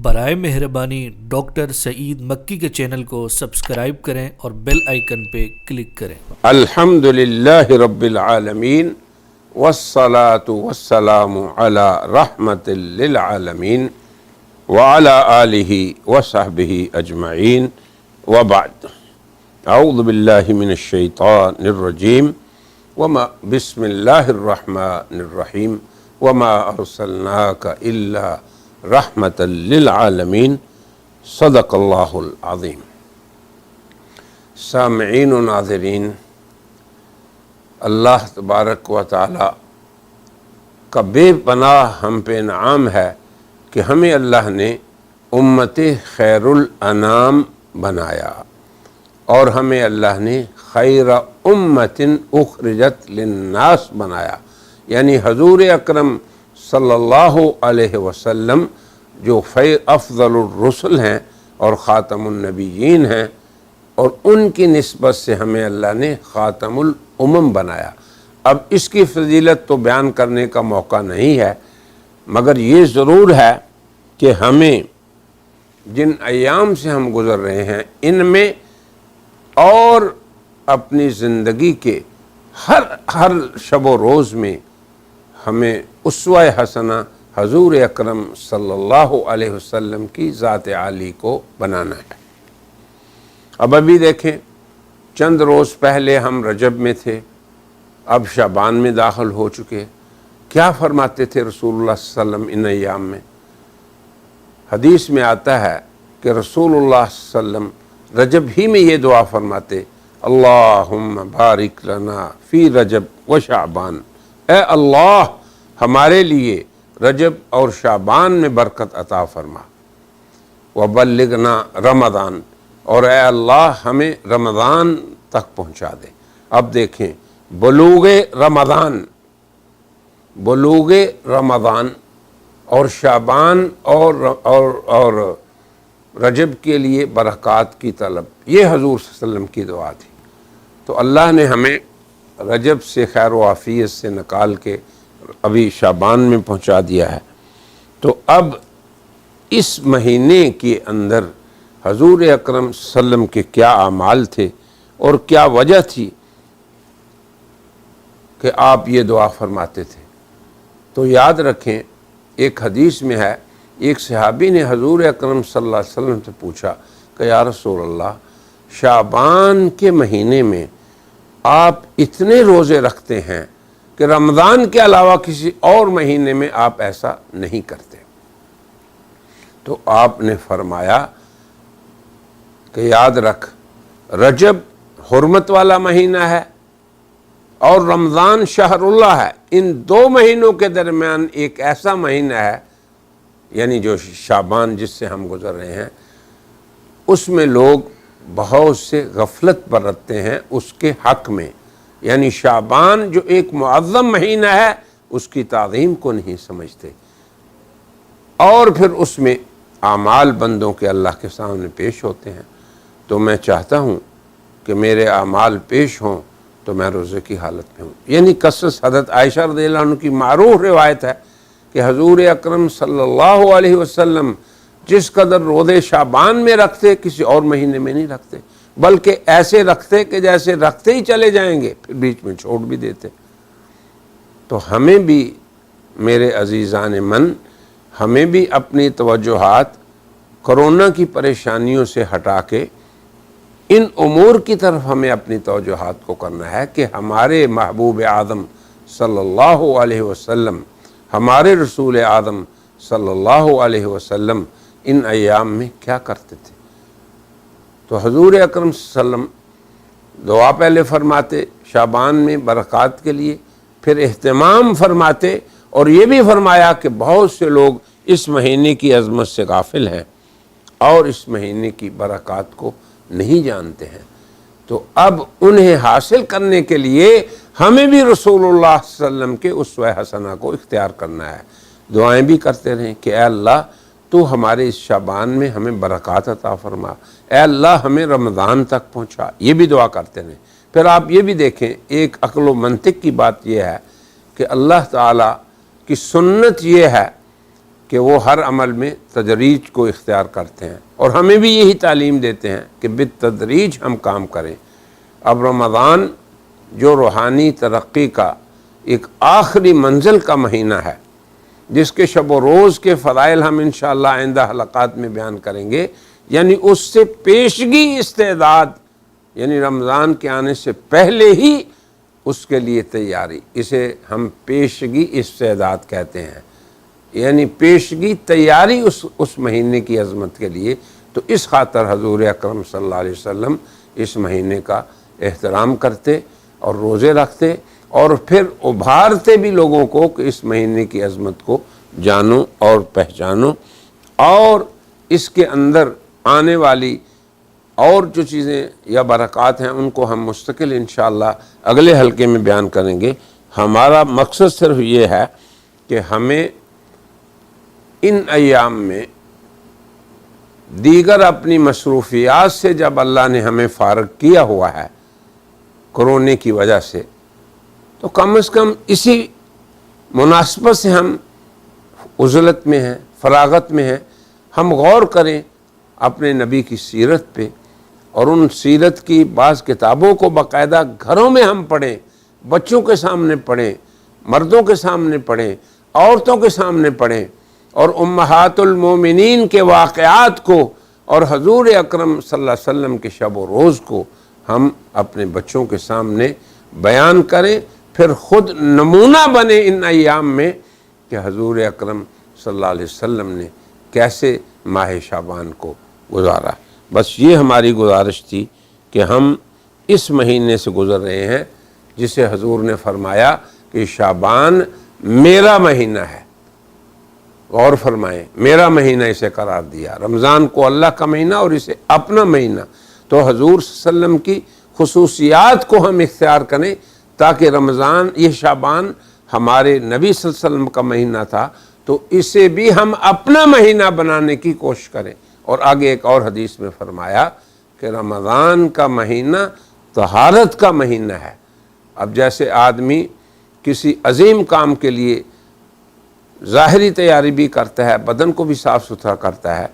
برائے مہربانی ڈاکٹر سعید مکی کے چینل کو سبسکرائب کریں اور بیل آئیکن پہ کلک کریں۔ الحمدللہ رب العالمین والصلاة والسلام علی رحمت للعالمین وعلی آلہ وصحبہ اجمعین وبعد۔ اعوذ باللہ من الشیطان الرجیم بسم اللہ الرحمن الرحیم وما ارسلناک الا رحمت للعالمین صدق اللہ العظیم۔ سامعین و ناظرین، اللہ تبارک و تعالی کا بے پناہ ہم پہ انعام ہے کہ ہمیں اللہ نے امت خیر الانام بنایا، اور ہمیں اللہ نے خیر امت اخرجت للناس بنایا، یعنی حضور اکرم صلی اللہ علیہ وسلم جو افضل الرسل ہیں اور خاتم النبیین ہیں، اور ان کی نسبت سے ہمیں اللہ نے خاتم الامم بنایا۔ اب اس کی فضیلت تو بیان کرنے کا موقع نہیں ہے، مگر یہ ضرور ہے کہ ہمیں جن ایام سے ہم گزر رہے ہیں ان میں اور اپنی زندگی کے ہر شب و روز میں ہمیں اسوہ حسنہ حضور اکرم صلی اللہ علیہ وسلم کی ذات عالی کو بنانا ہے۔ اب ابھی دیکھیں، چند روز پہلے ہم رجب میں تھے، اب شعبان میں داخل ہو چکے۔ کیا فرماتے تھے رسول اللہ صلی اللہ علیہ وسلم ان ایام میں؟ حدیث میں آتا ہے کہ رسول اللہ صلی اللہ علیہ وسلم رجب ہی میں یہ دعا فرماتے، اللہم بارک لنا فی رجب و شعبان، اے اللہ ہمارے لیے رجب اور شعبان میں برکت عطا فرما، وبلغنا رمضان، اور اے اللہ ہمیں رمضان تک پہنچا دے۔ اب دیکھیں، بلوغ رمضان اور شعبان اور رجب کے لیے برکات کی طلب، یہ حضور صلی اللہ علیہ وسلم کی دعا تھی۔ تو اللہ نے ہمیں رجب سے خیر و عافیت سے نکال کے ابھی شعبان میں پہنچا دیا ہے۔ تو اب اس مہینے کے اندر حضور اکرم صلی اللہ علیہ وسلم کے کیا اعمال تھے اور کیا وجہ تھی کہ آپ یہ دعا فرماتے تھے؟ تو یاد رکھیں، ایک حدیث میں ہے، ایک صحابی نے حضور اکرم صلی اللہ علیہ وسلم سے پوچھا کہ یا رسول اللہ، شعبان کے مہینے میں آپ اتنے روزے رکھتے ہیں کہ رمضان کے علاوہ کسی اور مہینے میں آپ ایسا نہیں کرتے۔ تو آپ نے فرمایا کہ یاد رکھ، رجب حرمت والا مہینہ ہے اور رمضان شہر اللہ ہے، ان دو مہینوں کے درمیان ایک ایسا مہینہ ہے، یعنی جو شعبان جس سے ہم گزر رہے ہیں، اس میں لوگ بہت سے غفلت برتتے ہیں اس کے حق میں، یعنی شعبان جو ایک معظم مہینہ ہے اس کی تعظیم کو نہیں سمجھتے، اور پھر اس میں اعمال بندوں کے اللہ کے سامنے پیش ہوتے ہیں۔ تو میں چاہتا ہوں کہ میرے اعمال پیش ہوں تو میں روزے کی حالت میں ہوں، یعنی قصص حضرت عائشہ رضی اللہ عنہ کی معروف روایت ہے کہ حضور اکرم صلی اللہ علیہ وسلم جس قدر روزے شعبان میں رکھتے کسی اور مہینے میں نہیں رکھتے، بلکہ ایسے رکھتے کہ جیسے رکھتے ہی چلے جائیں گے، پھر بیچ میں چھوڑ بھی دیتے۔ تو ہمیں بھی میرے عزیزان من، ہمیں بھی اپنی توجہات کرونا کی پریشانیوں سے ہٹا کے ان امور کی طرف ہمیں اپنی توجہات کو کرنا ہے کہ ہمارے محبوب اعظم صلی اللہ علیہ وسلم، ہمارے رسول اعظم صلی اللہ علیہ وسلم ان ایام میں کیا کرتے تھے۔ تو حضور اکرم صلی اللہ علیہ وسلم دعا پہلے فرماتے شعبان میں برکات کے لیے، پھر اہتمام فرماتے، اور یہ بھی فرمایا کہ بہت سے لوگ اس مہینے کی عظمت سے غافل ہیں اور اس مہینے کی برکات کو نہیں جانتے ہیں۔ تو اب انہیں حاصل کرنے کے لیے ہمیں بھی رسول اللہ صلی اللہ علیہ وسلم کے اسوہ حسنہ کو اختیار کرنا ہے۔ دعائیں بھی کرتے رہیں کہ اے اللہ تو ہمارے اس شعبان میں ہمیں برکات عطا فرما، اے اللہ ہمیں رمضان تک پہنچا، یہ بھی دعا کرتے رہیں۔ پھر آپ یہ بھی دیکھیں، ایک عقل و منطق کی بات یہ ہے کہ اللہ تعالیٰ کی سنت یہ ہے کہ وہ ہر عمل میں تدریج کو اختیار کرتے ہیں، اور ہمیں بھی یہی تعلیم دیتے ہیں کہ بالتدریج ہم کام کریں۔ اب رمضان جو روحانی ترقی کا ایک آخری منزل کا مہینہ ہے، جس کے شب و روز کے فضائل ہم انشاءاللہ آئندہ حلقات میں بیان کریں گے، یعنی اس سے پیشگی استعداد، یعنی رمضان کے آنے سے پہلے ہی اس کے لیے تیاری، اسے ہم پیشگی استعداد کہتے ہیں، یعنی پیشگی تیاری اس مہینے کی عظمت کے لیے۔ تو اس خاطر حضور اکرم صلی اللہ علیہ وسلم اس مہینے کا احترام کرتے اور روزے رکھتے، اور پھر ابھارتے بھی لوگوں کو کہ اس مہینے کی عظمت کو جانو اور پہچانو، اور اس کے اندر آنے والی اور جو چیزیں یا برکات ہیں ان کو ہم مستقل انشاءاللہ اگلے حلقے میں بیان کریں گے۔ ہمارا مقصد صرف یہ ہے کہ ہمیں ان ایام میں دیگر اپنی مصروفیات سے جب اللہ نے ہمیں فارغ کیا ہوا ہے کورونے کی وجہ سے، تو کم از کم اسی مناسبت سے ہم عزلت میں ہیں، فراغت میں ہیں، ہم غور کریں اپنے نبی کی سیرت پہ، اور ان سیرت کی بعض کتابوں کو باقاعدہ گھروں میں ہم پڑھیں، بچوں کے سامنے پڑھیں، مردوں کے سامنے پڑھیں، عورتوں کے سامنے پڑھیں، اور امہات المومنین کے واقعات کو اور حضور اکرم صلی اللہ علیہ وسلم کے شب و روز کو ہم اپنے بچوں کے سامنے بیان کریں، پھر خود نمونہ بنے ان ایام میں کہ حضور اکرم صلی اللہ علیہ وسلم نے کیسے ماہ شعبان کو گزارا۔ بس یہ ہماری گزارش تھی کہ ہم اس مہینے سے گزر رہے ہیں جسے حضور نے فرمایا کہ شعبان میرا مہینہ ہے۔ غور فرمائیں، میرا مہینہ اسے قرار دیا، رمضان کو اللہ کا مہینہ اور اسے اپنا مہینہ۔ تو حضور صلی اللہ علیہ وسلم کی خصوصیات کو ہم اختیار کریں تاکہ رمضان، یہ شعبان ہمارے نبی صلی اللہ علیہ وسلم کا مہینہ تھا، تو اسے بھی ہم اپنا مہینہ بنانے کی کوشش کریں۔ اور آگے ایک اور حدیث میں فرمایا کہ رمضان کا مہینہ طہارت کا مہینہ ہے۔ اب جیسے آدمی کسی عظیم کام کے لیے ظاہری تیاری بھی کرتا ہے، بدن کو بھی صاف ستھرا کرتا ہے،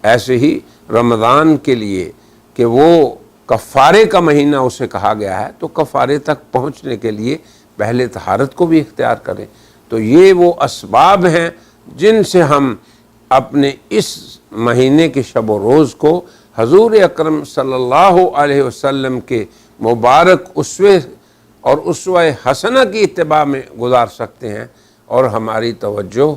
ایسے ہی رمضان کے لیے کہ وہ کفارے کا مہینہ اسے کہا گیا ہے، تو کفارے تک پہنچنے کے لیے پہلے طہارت کو بھی اختیار کریں۔ تو یہ وہ اسباب ہیں جن سے ہم اپنے اس مہینے کے شب و روز کو حضور اکرم صلی اللہ علیہ وسلم کے مبارک اسوے اور اسوہ حسنہ کی اتباع میں گزار سکتے ہیں، اور ہماری توجہ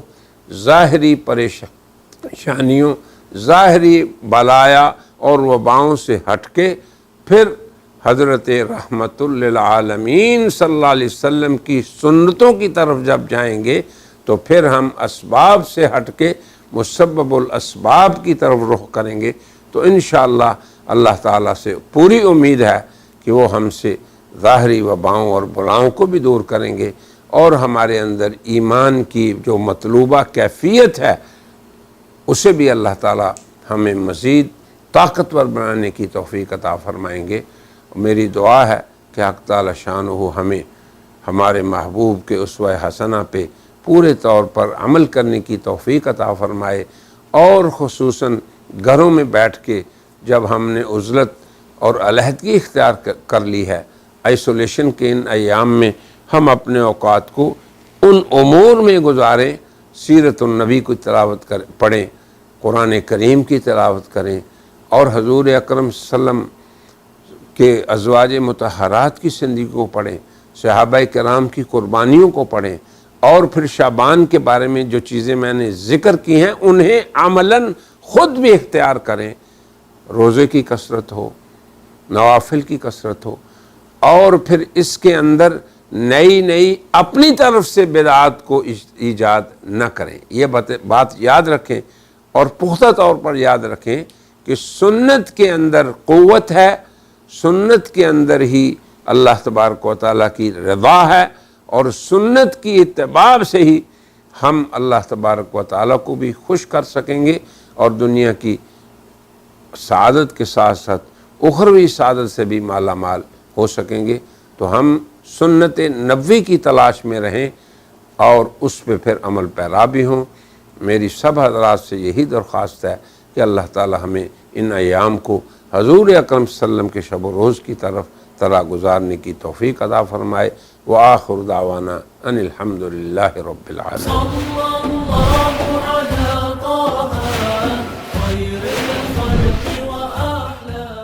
ظاہری پریشانیوں، ظاہری بلایا اور وباؤں سے ہٹ کے پھر حضرت رحمت للعالمین صلی اللہ علیہ وسلم کی سنتوں کی طرف جب جائیں گے تو پھر ہم اسباب سے ہٹ کے مسبب الاسباب کی طرف رخ کریں گے۔ تو انشاءاللہ اللہ تعالیٰ سے پوری امید ہے کہ وہ ہم سے ظاہری وباؤں اور بلاؤں کو بھی دور کریں گے، اور ہمارے اندر ایمان کی جو مطلوبہ کیفیت ہے اسے بھی اللہ تعالیٰ ہمیں مزید طاقتور بنانے کی توفیق عطا فرمائیں گے۔ میری دعا ہے کہ حق تعالی شانہ ہمیں ہمارے محبوب کے اسوہ حسنہ پہ پورے طور پر عمل کرنے کی توفیق عطا فرمائے، اور خصوصاً گھروں میں بیٹھ کے جب ہم نے عزلت اور علیحدگی اختیار کر لی ہے، آئسولیشن کے ان ایام میں ہم اپنے اوقات کو ان امور میں گزاریں، سیرت النبی کی تلاوت پڑھیں، قرآن کریم کی تلاوت کریں، اور حضور اکرم صلی اللہ علیہ وسلم کے ازواج مطہرات کی زندگی کو پڑھیں، صحابہ کرام کی قربانیوں کو پڑھیں، اور پھر شعبان کے بارے میں جو چیزیں میں نے ذکر کی ہیں انہیں عملاً خود بھی اختیار کریں۔ روزے کی کثرت ہو، نوافل کی کثرت ہو، اور پھر اس کے اندر نئی اپنی طرف سے بدعات کو ایجاد نہ کریں۔ یہ بات یاد رکھیں، اور پختہ طور پر یاد رکھیں کہ سنت کے اندر قوت ہے، سنت کے اندر ہی اللہ تبارک و تعالیٰ کی رضا ہے، اور سنت کی اتباع سے ہی ہم اللہ تبارک و تعالیٰ کو بھی خوش کر سکیں گے، اور دنیا کی سعادت کے ساتھ ساتھ اخروی سعادت سے بھی مالا مال ہو سکیں گے۔ تو ہم سنت نبوی کی تلاش میں رہیں اور اس پہ پھر عمل پیرا بھی ہوں۔ میری سب حضرات سے یہی درخواست ہے کہ اللہ تعالی ہمیں ان ایام کو حضور اکرم صلی اللہ علیہ وسلم کے شب و روز کی طرح گزارنے کی توفیق عطا فرمائے۔ وآخر دعوانا ان الحمد للہ رب العالمین۔